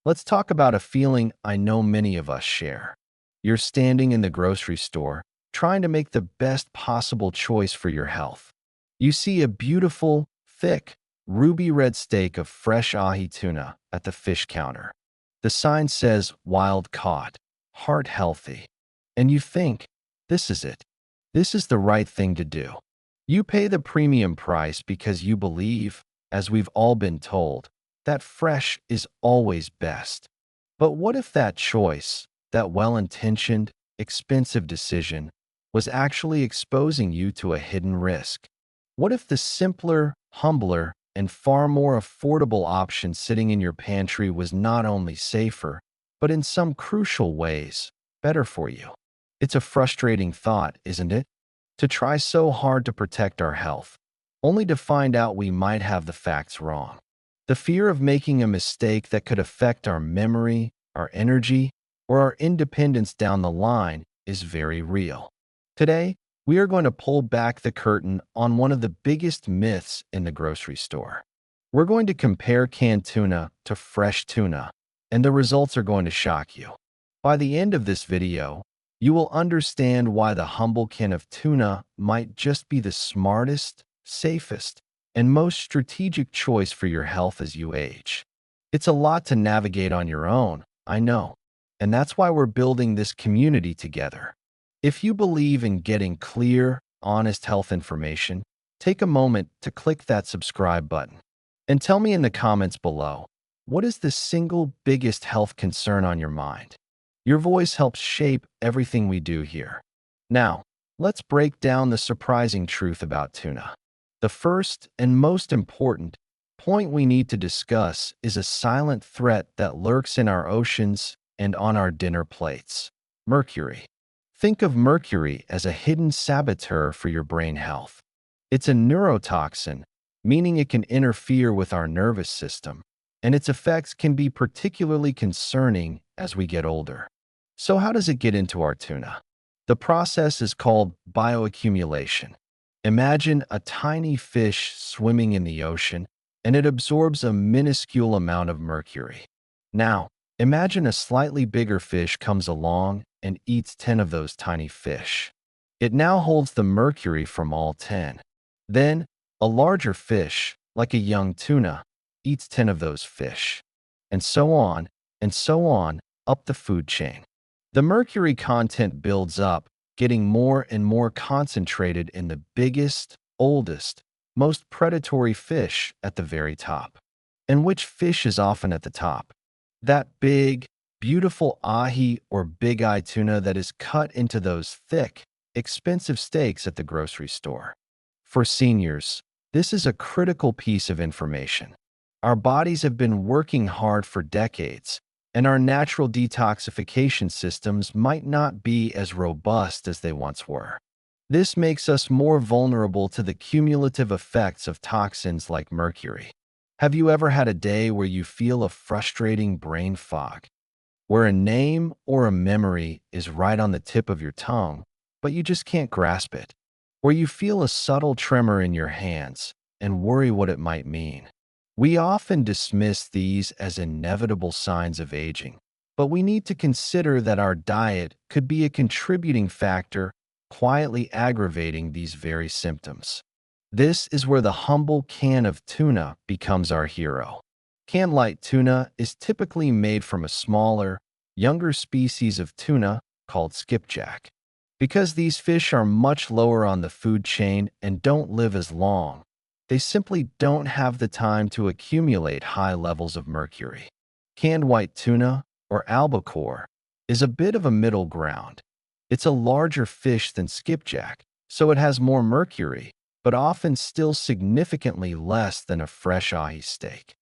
Let's talk about a feeling I know many of us share. You're standing in the grocery store, trying to make the best possible choice for your health. You see a beautiful, thick, ruby red steak of fresh ahi tuna at the fish counter. The sign says wild caught, heart healthy. And you think, this is it. This is the right thing to do. You pay the premium price because you believe, as we've all been told, that fresh is always best. But what if that choice, that well-intentioned, expensive decision, was actually exposing you to a hidden risk? What if the simpler, humbler, and far more affordable option sitting in your pantry was not only safer, but in some crucial ways, better for you? It's a frustrating thought, isn't it? To try so hard to protect our health, only to find out we might have the facts wrong. The fear of making a mistake that could affect our memory, our energy, or our independence down the line is very real. Today, we are going to pull back the curtain on one of the biggest myths in the grocery store. We're going to compare canned tuna to fresh tuna, and the results are going to shock you. By the end of this video, you will understand why the humble can of tuna might just be the smartest, safest, and most strategic choice for your health as you age. It's a lot to navigate on your own, I know, and that's why we're building this community together. If you believe in getting clear, honest health information, take a moment to click that subscribe button. And tell me in the comments below, what is the single biggest health concern on your mind? Your voice helps shape everything we do here. Now, let's break down the surprising truth about tuna. The first and most important point we need to discuss is a silent threat that lurks in our oceans and on our dinner plates: mercury. Think of mercury as a hidden saboteur for your brain health. It's a neurotoxin, meaning it can interfere with our nervous system, and its effects can be particularly concerning as we get older. So how does it get into our tuna? The process is called bioaccumulation. Imagine a tiny fish swimming in the ocean, and it absorbs a minuscule amount of mercury. Now, imagine a slightly bigger fish comes along and eats 10 of those tiny fish. It now holds the mercury from all 10. Then, a larger fish, like a young tuna, eats 10 of those fish. And so on, up the food chain. The mercury content builds up, getting more and more concentrated in the biggest, oldest, most predatory fish at the very top. And which fish is often at the top? That big, beautiful ahi or big eye tuna that is cut into those thick, expensive steaks at the grocery store. For seniors, this is a critical piece of information. Our bodies have been working hard for decades, and our natural detoxification systems might not be as robust as they once were. This makes us more vulnerable to the cumulative effects of toxins like mercury. Have you ever had a day where you feel a frustrating brain fog, where a name or a memory is right on the tip of your tongue, but you just can't grasp it? Where you feel a subtle tremor in your hands and worry what it might mean? We often dismiss these as inevitable signs of aging, but we need to consider that our diet could be a contributing factor, quietly aggravating these very symptoms. This is where the humble can of tuna becomes our hero. Canned light tuna is typically made from a smaller, younger species of tuna called skipjack. Because these fish are much lower on the food chain and don't live as long, they simply don't have the time to accumulate high levels of mercury. Canned white tuna, or albacore, is a bit of a middle ground. It's a larger fish than skipjack, so it has more mercury, but often still significantly less than a fresh ahi steak.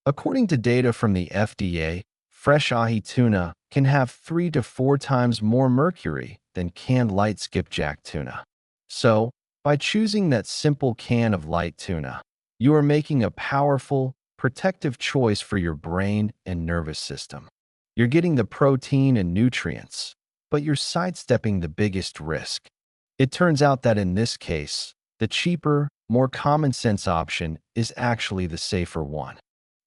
According to data from the FDA, fresh ahi tuna can have 3 to 4 times more mercury than canned light skipjack tuna. So, by choosing that simple can of light tuna, you are making a powerful, protective choice for your brain and nervous system. You're getting the protein and nutrients, but you're sidestepping the biggest risk. It turns out that in this case, the cheaper, more common sense option is actually the safer one.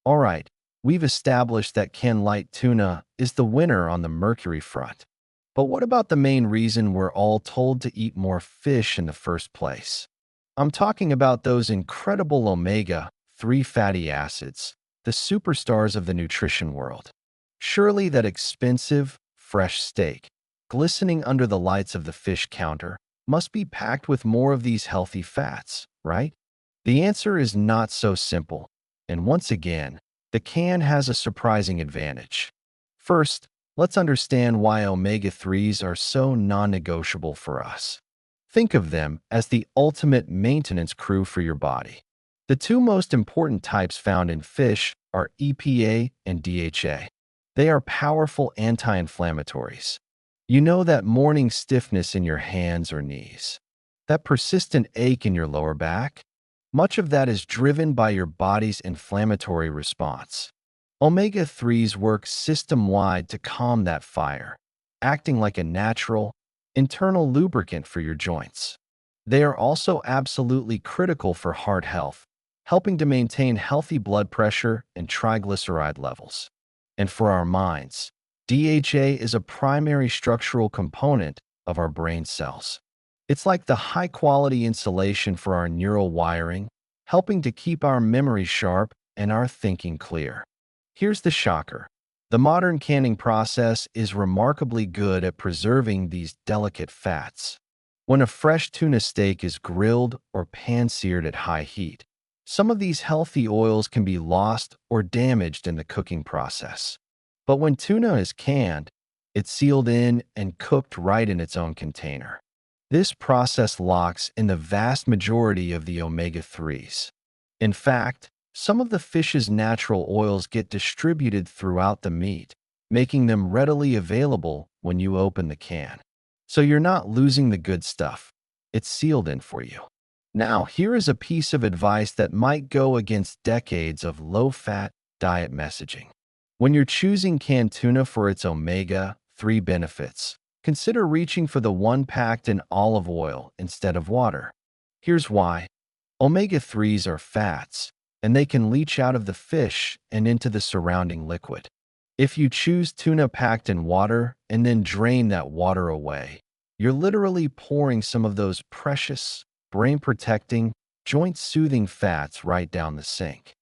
All right, we've established that canned light tuna is the winner on the mercury front. But what about the main reason we're all told to eat more fish in the first place? I'm talking about those incredible omega-3 fatty acids, the superstars of the nutrition world. Surely that expensive, fresh steak, glistening under the lights of the fish counter, must be packed with more of these healthy fats, right? The answer is not so simple, and once again, the can has a surprising advantage. First, let's understand why omega-3s are so non-negotiable for us. Think of them as the ultimate maintenance crew for your body. The two most important types found in fish are EPA and DHA. They are powerful anti-inflammatories. You know that morning stiffness in your hands or knees? That persistent ache in your lower back? Much of that is driven by your body's inflammatory response. Omega-3s work system-wide to calm that fire, acting like a natural, internal lubricant for your joints. They are also absolutely critical for heart health, helping to maintain healthy blood pressure and triglyceride levels. And for our minds, DHA is a primary structural component of our brain cells. It's like the high-quality insulation for our neural wiring, helping to keep our memory sharp and our thinking clear. Here's the shocker. The modern canning process is remarkably good at preserving these delicate fats. When a fresh tuna steak is grilled or pan-seared at high heat, some of these healthy oils can be lost or damaged in the cooking process. But when tuna is canned, it's sealed in and cooked right in its own container. This process locks in the vast majority of the omega-3s. In fact, some of the fish's natural oils get distributed throughout the meat, making them readily available when you open the can. So you're not losing the good stuff. It's sealed in for you. Now, here is a piece of advice that might go against decades of low-fat diet messaging. When you're choosing canned tuna for its omega-3 benefits, consider reaching for the one packed in olive oil instead of water. Here's why. Omega-3s are fats, and they can leach out of the fish and into the surrounding liquid. If you choose tuna packed in water and then drain that water away, you're literally pouring some of those precious, brain-protecting, joint-soothing fats right down the sink.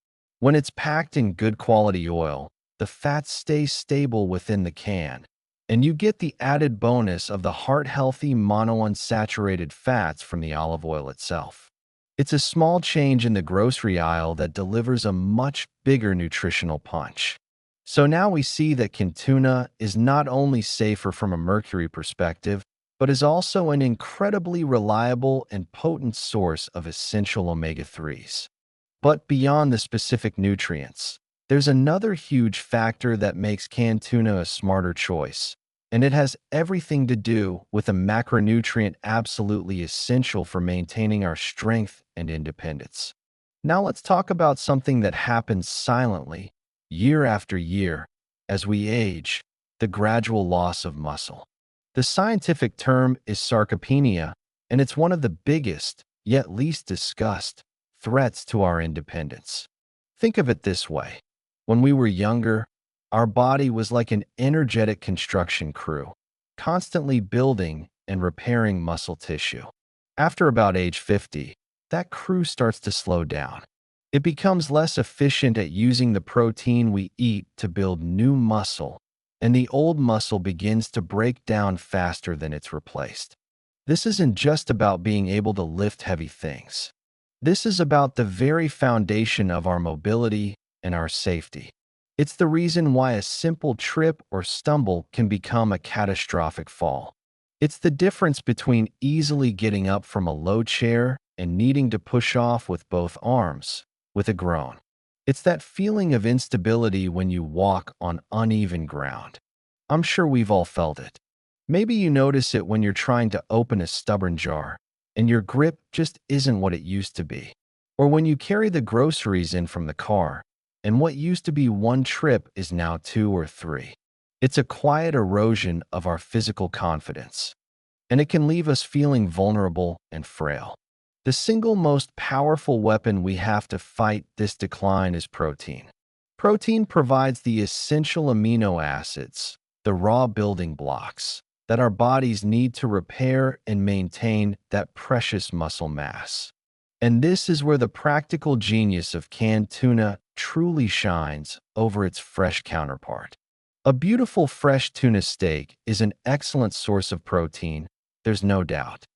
When it's packed in good quality oil, the fats stay stable within the can, and you get the added bonus of the heart-healthy monounsaturated fats from the olive oil itself. It's a small change in the grocery aisle that delivers a much bigger nutritional punch. So now we see that canned tuna is not only safer from a mercury perspective, but is also an incredibly reliable and potent source of essential omega-3s. But beyond the specific nutrients, there's another huge factor that makes canned tuna a smarter choice, and it has everything to do with a macronutrient absolutely essential for maintaining our strength and independence. Now let's talk about something that happens silently, year after year, as we age, the gradual loss of muscle. The scientific term is sarcopenia, and it's one of the biggest, yet least discussed, threats to our independence. Think of it this way. When we were younger, our body was like an energetic construction crew, constantly building and repairing muscle tissue. After about age 50, that crew starts to slow down. It becomes less efficient at using the protein we eat to build new muscle, and the old muscle begins to break down faster than it's replaced. This isn't just about being able to lift heavy things. This is about the very foundation of our mobility and our safety. It's the reason why a simple trip or stumble can become a catastrophic fall. It's the difference between easily getting up from a low chair and needing to push off with both arms, with a groan. It's that feeling of instability when you walk on uneven ground. I'm sure we've all felt it. Maybe you notice it when you're trying to open a stubborn jar, and your grip just isn't what it used to be. Or when you carry the groceries in from the car, and what used to be one trip is now 2 or 3. It's a quiet erosion of our physical confidence, and it can leave us feeling vulnerable and frail. The single most powerful weapon we have to fight this decline is protein. Protein provides the essential amino acids, the raw building blocks, that our bodies need to repair and maintain that precious muscle mass. And this is where the practical genius of canned tuna truly shines over its fresh counterpart. A beautiful fresh tuna steak is an excellent source of protein, there's no doubt.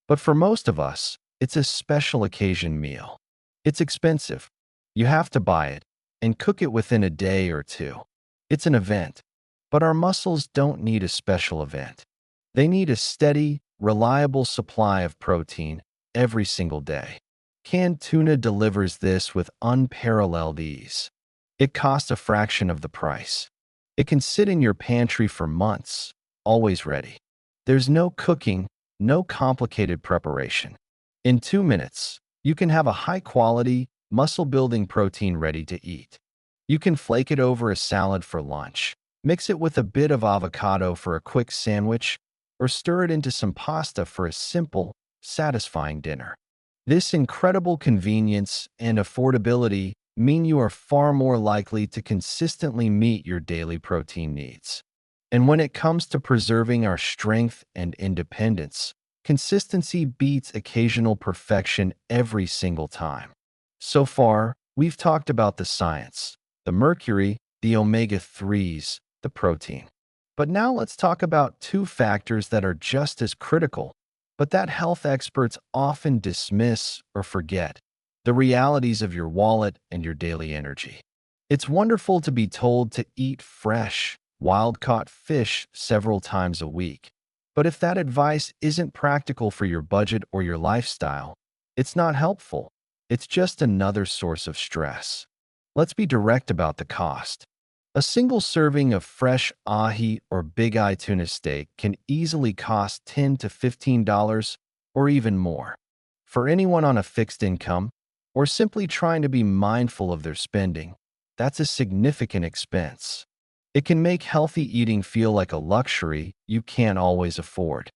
But for most of us, it's a special occasion meal. It's expensive. You have to buy it and cook it within a day or two. It's an event. But our muscles don't need a special event. They need a steady, reliable supply of protein every single day. Canned tuna delivers this with unparalleled ease. It costs a fraction of the price. It can sit in your pantry for months, always ready. There's no cooking, no complicated preparation. In 2 minutes, you can have a high-quality, muscle-building protein ready to eat. You can flake it over a salad for lunch, mix it with a bit of avocado for a quick sandwich, or stir it into some pasta for a simple, satisfying dinner. This incredible convenience and affordability mean you are far more likely to consistently meet your daily protein needs. And when it comes to preserving our strength and independence, consistency beats occasional perfection every single time. So far, we've talked about the science, the mercury, the omega-3s, the protein. But now let's talk about two factors that are just as critical, but that health experts often dismiss or forget: the realities of your wallet and your daily energy. It's wonderful to be told to eat fresh, wild-caught fish several times a week. But if that advice isn't practical for your budget or your lifestyle, it's not helpful. It's just another source of stress. Let's be direct about the cost. A single serving of fresh ahi or big eye tuna steak can easily cost $10 to $15 or even more. For anyone on a fixed income or simply trying to be mindful of their spending, that's a significant expense. It can make healthy eating feel like a luxury you can't always afford.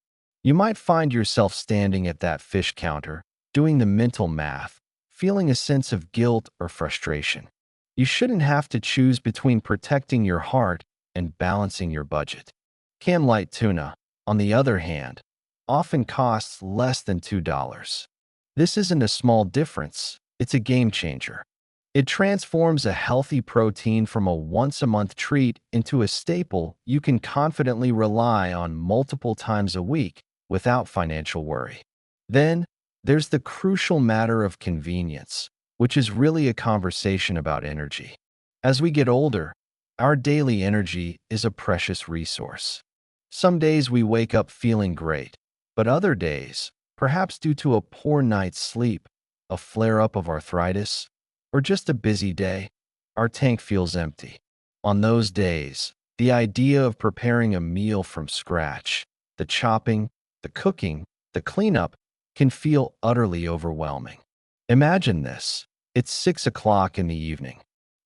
You might find yourself standing at that fish counter, doing the mental math, feeling a sense of guilt or frustration. You shouldn't have to choose between protecting your heart and balancing your budget. Canned light tuna, on the other hand, often costs less than $2. This isn't a small difference, it's a game changer. It transforms a healthy protein from a once-a-month treat into a staple you can confidently rely on multiple times a week without financial worry. Then, there's the crucial matter of convenience, which is really a conversation about energy. As we get older, our daily energy is a precious resource. Some days we wake up feeling great, but other days, perhaps due to a poor night's sleep, a flare-up of arthritis, or just a busy day, our tank feels empty. On those days, the idea of preparing a meal from scratch, the chopping, the cooking, the cleanup, can feel utterly overwhelming. Imagine this. It's 6 o'clock in the evening.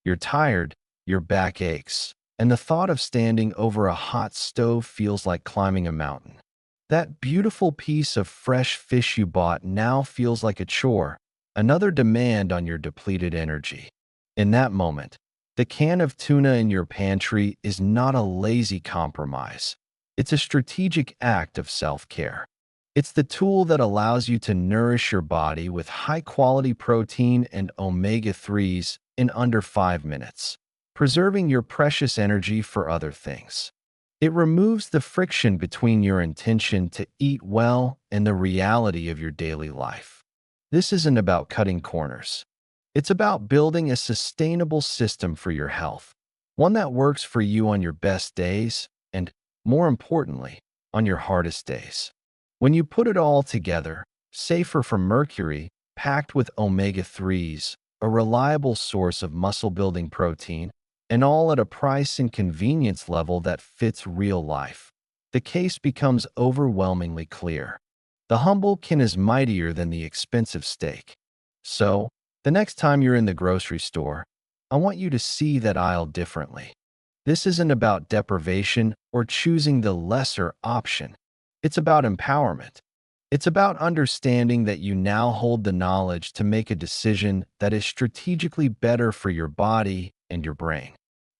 You're tired, your back aches, and the thought of standing over a hot stove feels like climbing a mountain. That beautiful piece of fresh fish you bought now feels like a chore, another demand on your depleted energy. In that moment, the can of tuna in your pantry is not a lazy compromise. It's a strategic act of self-care. It's the tool that allows you to nourish your body with high-quality protein and omega-3s in under 5 minutes, preserving your precious energy for other things. It removes the friction between your intention to eat well and the reality of your daily life. This isn't about cutting corners. It's about building a sustainable system for your health, one that works for you on your best days and, more importantly, on your hardest days. When you put it all together, safer from mercury, packed with omega-3s, a reliable source of muscle-building protein, and all at a price and convenience level that fits real life, the case becomes overwhelmingly clear. The humble can is mightier than the expensive steak. So, the next time you're in the grocery store, I want you to see that aisle differently. This isn't about deprivation or choosing the lesser option. It's about empowerment. It's about understanding that you now hold the knowledge to make a decision that is strategically better for your body and your brain.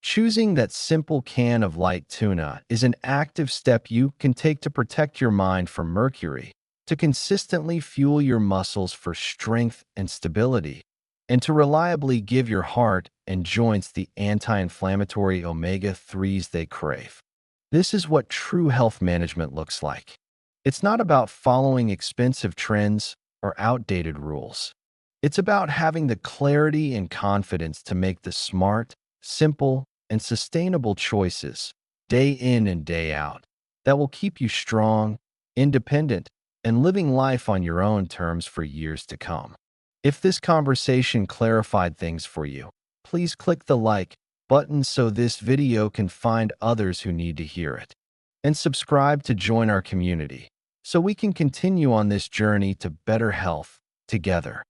Choosing that simple can of light tuna is an active step you can take to protect your mind from mercury, to consistently fuel your muscles for strength and stability, and to reliably give your heart and joints the anti-inflammatory omega-3s they crave. This is what true health management looks like. It's not about following expensive trends or outdated rules. It's about having the clarity and confidence to make the smart, simple, and sustainable choices day in and day out that will keep you strong, independent, and living life on your own terms for years to come. If this conversation clarified things for you, please click the like button so this video can find others who need to hear it. And subscribe to join our community so we can continue on this journey to better health together.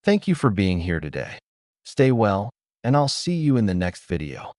Thank you for being here today. Stay well, and I'll see you in the next video.